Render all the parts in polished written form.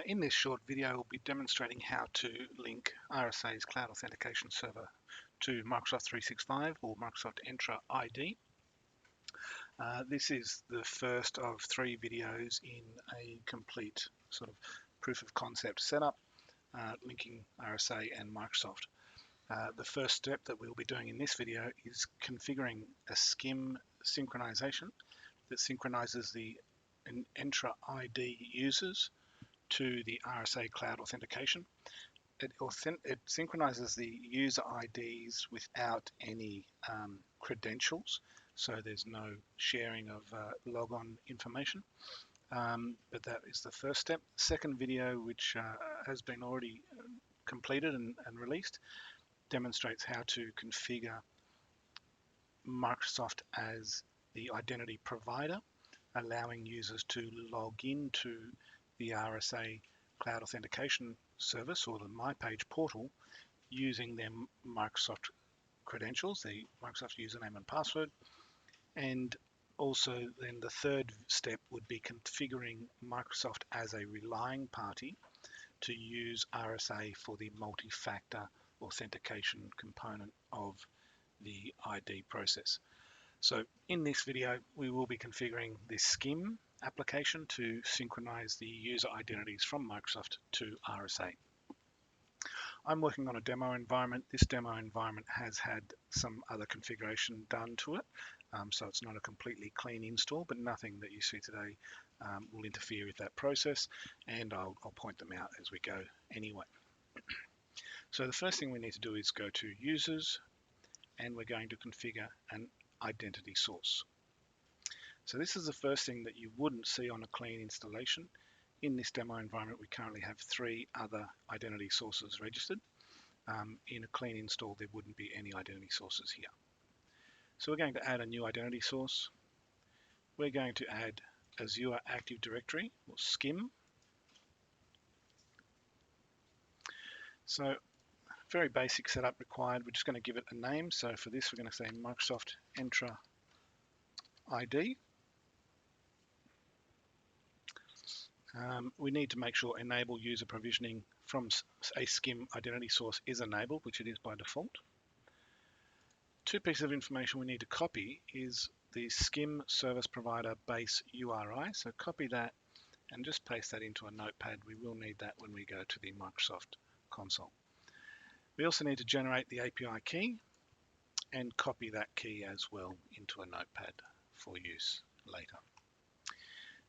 In this short video, we'll be demonstrating how to link RSA's Cloud Authentication Server to Microsoft 365 or Microsoft EntraID. This is the first of 3 videos in a complete sort of proof of concept setup, linking RSA and Microsoft. The first step that we'll be doing in this video is configuring a SCIM synchronization that synchronizes the EntraID users to the RSA Cloud Authentication. It synchronizes the user IDs without any credentials, so there's no sharing of logon information. But that is the first step. Second video, which has been already completed and released, demonstrates how to configure Microsoft as the identity provider, allowing users to log into the RSA Cloud Authentication Service or the MyPage portal using their Microsoft credentials, the Microsoft username and password. And also then the third step would be configuring Microsoft as a relying party to use RSA for the multi-factor authentication component of the ID process. So in this video, we will be configuring this SCIM application to synchronize the user identities from Microsoft to RSA. I'm working on a demo environment. This demo environment has had some other configuration done to it, so it's not a completely clean install, but nothing that you see today will interfere with that process, and I'll point them out as we go anyway. So the first thing we need to do is go to Users, and we're going to configure an identity source. So this is the first thing that you wouldn't see on a clean installation. In this demo environment, we currently have 3 other identity sources registered. In a clean install, there wouldn't be any identity sources here. So we're going to add a new identity source. We're going to add Azure Active Directory, or SCIM. So very basic setup required. We're just going to give it a name. So for this, we're going to say Microsoft EntraID. We need to make sure enable user provisioning from a SCIM identity source is enabled, which it is by default. 2 pieces of information we need to copy is the SCIM service provider base URI. So copy that and just paste that into a notepad. We will need that when we go to the Microsoft console. We also need to generate the API key and copy that key as well into a notepad for use later.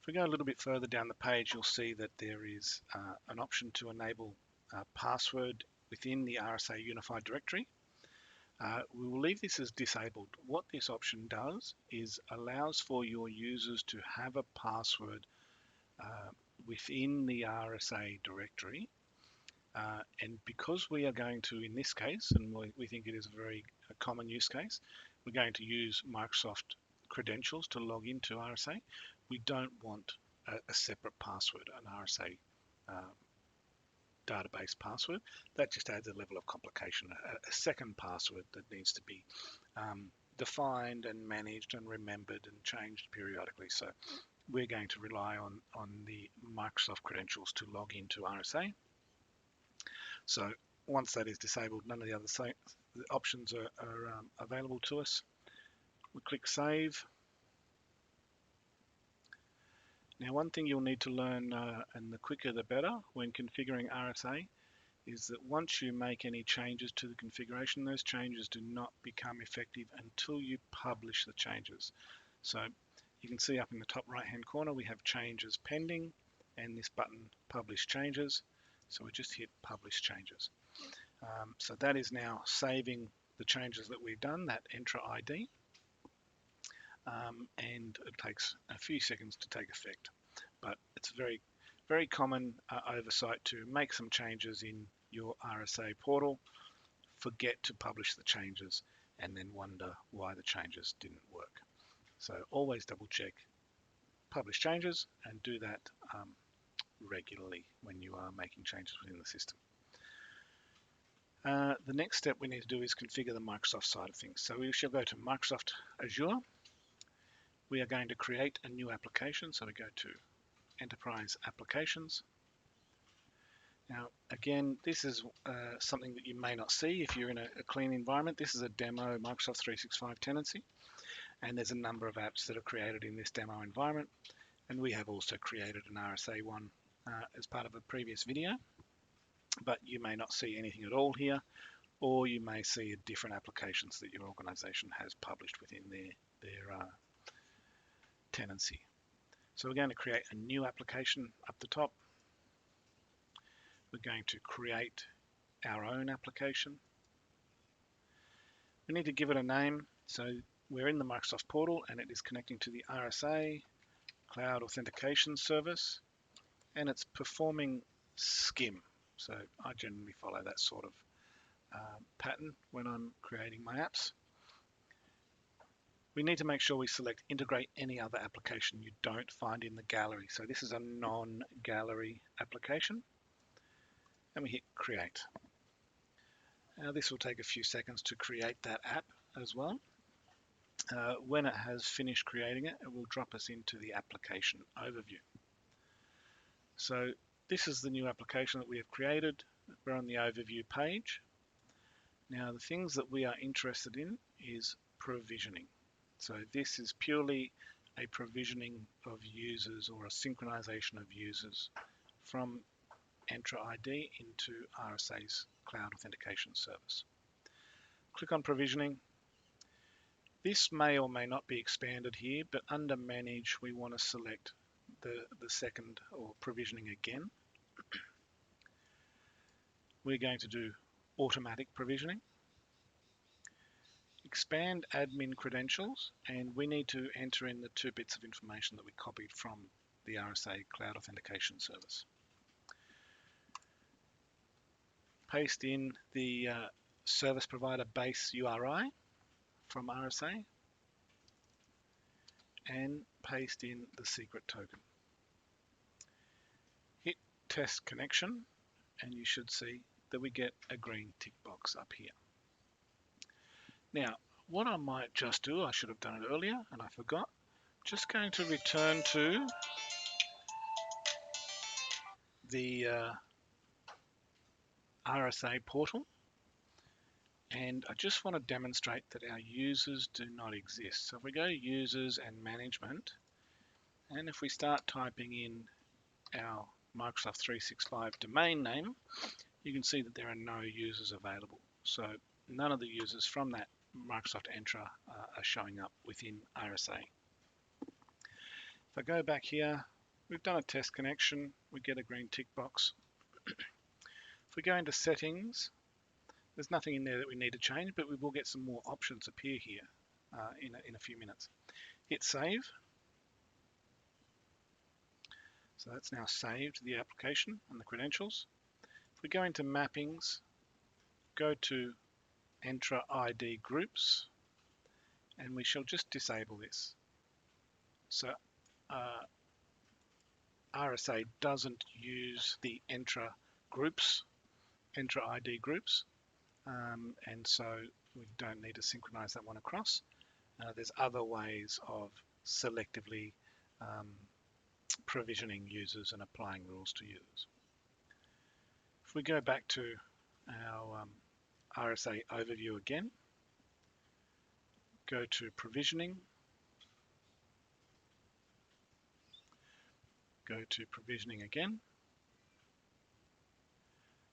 If we go a little bit further down the page, you'll see that there is an option to enable password within the RSA Unified Directory. We will leave this as disabled. What this option does is allows for your users to have a password within the RSA directory. And because we are going to, in this case, and we think it is a very common use case, we're going to use Microsoft credentials to log into RSA. We don't want a separate password, an RSA database password. That just adds a level of complication, a second password that needs to be defined and managed and remembered and changed periodically. So we're going to rely on the Microsoft credentials to log into RSA. So once that is disabled, none of the other options are available to us. We click Save. Now, one thing you'll need to learn, and the quicker the better, when configuring RSA, is that once you make any changes to the configuration, those changes do not become effective until you publish the changes. So you can see up in the top right-hand corner, we have changes pending, and this button, Publish Changes. So we just hit Publish Changes. So that is now saving the changes that we've done, that EntraID. And it takes a few seconds to take effect, but it's very, very common oversight to make some changes in your RSA portal, forget to publish the changes, and then wonder why the changes didn't work. So always double check, publish changes, and do that regularly when you are making changes within the system. The next step we need to do is configure the Microsoft side of things. So we shall go to Microsoft Azure. We are going to create a new application. So we go to Enterprise Applications. Now, again, this is something that you may not see if you're in a clean environment. This is a demo Microsoft 365 tenancy, and there's a number of apps that are created in this demo environment. And we have also created an RSA one as part of a previous video, but you may not see anything at all here, or you may see different applications that your organization has published within their tenancy. So we're going to create a new application up the top. We're going to create our own application. We need to give it a name. So we're in the Microsoft portal and it is connecting to the RSA Cloud Authentication Service, and it's performing SCIM. So I generally follow that sort of pattern when I'm creating my apps. We need to make sure we select integrate any other application you don't find in the gallery. So this is a non-gallery application, and we hit create. Now this will take a few seconds to create that app as well. When it has finished creating it, it will drop us into the application overview. So this is the new application that we have created. We're on the overview page. Now the things that we are interested in is provisioning. So this is purely a provisioning of users or a synchronization of users from EntraID into RSA's Cloud Authentication Service. Click on provisioning. This may or may not be expanded here, but under manage we want to select the second, or provisioning again. We're going to do automatic provisioning. Expand admin credentials, and we need to enter in the 2 bits of information that we copied from the RSA Cloud Authentication Service. Paste in the service provider base URI from RSA and paste in the secret token. Hit test connection and you should see that we get a green tick box up here. Now, what I might just do, I should have done it earlier and I forgot, just going to return to the RSA portal, and I just want to demonstrate that our users do not exist. So if we go to users and management, and if we start typing in our Microsoft 365 domain name, you can see that there are no users available. So none of the users from that Microsoft Entra are showing up within RSA. If I go back here, we've done a test connection, we get a green tick box. If we go into settings, there's nothing in there that we need to change, but we will get some more options appear here in a few minutes. Hit save. So that's now saved the application and the credentials. If we go into mappings, go to EntraID groups, and we shall just disable this. So RSA doesn't use the EntraID groups, and so we don't need to synchronize that one across. There's other ways of selectively provisioning users and applying rules to users. If we go back to our RSA overview again, go to provisioning, go to provisioning again.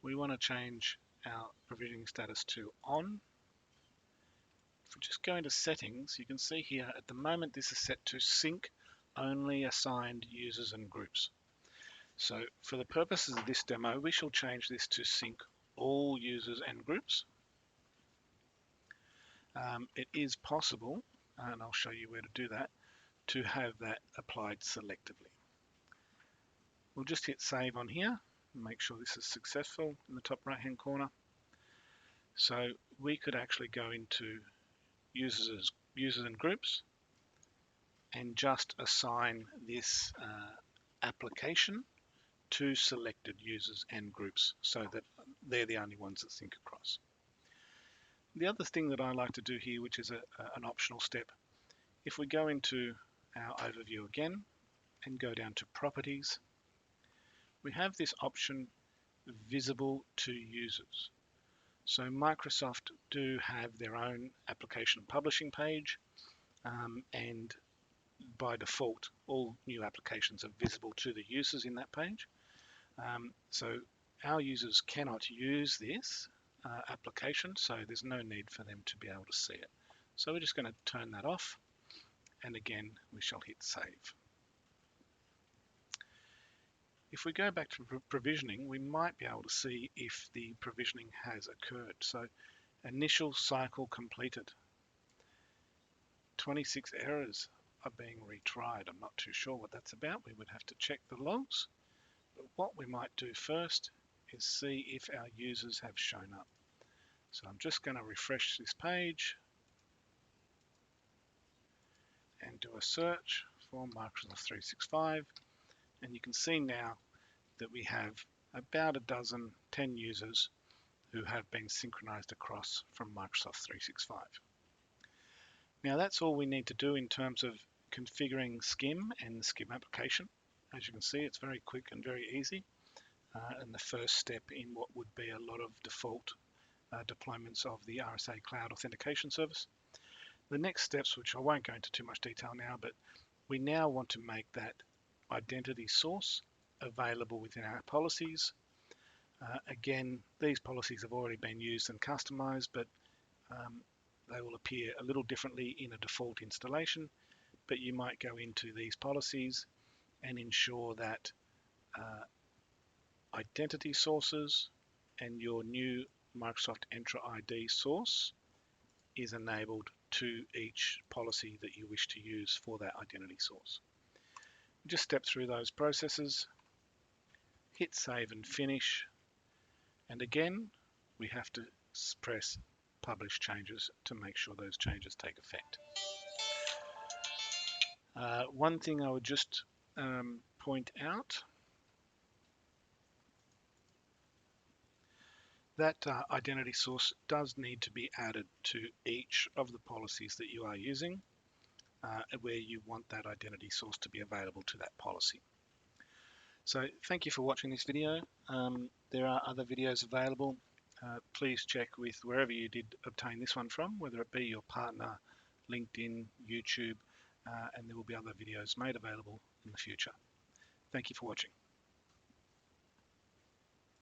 We want to change our provisioning status to on. If we just go into settings, you can see here at the moment this is set to sync only assigned users and groups. So for the purposes of this demo, we shall change this to sync all users and groups. It is possible, and I'll show you where to do that, to have that applied selectively. We'll just hit save on here and make sure this is successful in the top right hand corner. So we could actually go into users and groups and just assign this application to selected users and groups so that they're the only ones that sync across. The other thing that I like to do here, which is an optional step, if we go into our overview again and go down to properties, we have this option visible to users. So Microsoft do have their own application publishing page, and by default, all new applications are visible to the users in that page. So our users cannot use this application, so there's no need for them to be able to see it. So we're just going to turn that off, and again, we shall hit save. If we go back to provisioning, we might be able to see if the provisioning has occurred. So initial cycle completed. 26 errors are being retried. I'm not too sure what that's about. We would have to check the logs. But what we might do first is see if our users have shown up. So I'm just going to refresh this page and do a search for Microsoft 365. And you can see now that we have about 10 users who have been synchronized across from Microsoft 365. Now that's all we need to do in terms of configuring SCIM and the SCIM application. As you can see, it's very quick and very easy, and the first step in what would be a lot of default deployments of the RSA Cloud Authentication Service. The next steps, which I won't go into too much detail now, but we now want to make that identity source available within our policies. Again, these policies have already been used and customized, but they will appear a little differently in a default installation. But you might go into these policies and ensure that identity sources and your new Microsoft EntraID source is enabled to each policy that you wish to use for that identity source. Just step through those processes, hit save and finish, and again we have to press publish changes to make sure those changes take effect. One thing I would just point out, that identity source does need to be added to each of the policies that you are using, where you want that identity source to be available to that policy. So thank you for watching this video. There are other videos available. Please check with wherever you did obtain this one from, whether it be your partner, LinkedIn, YouTube, and there will be other videos made available in the future. Thank you for watching.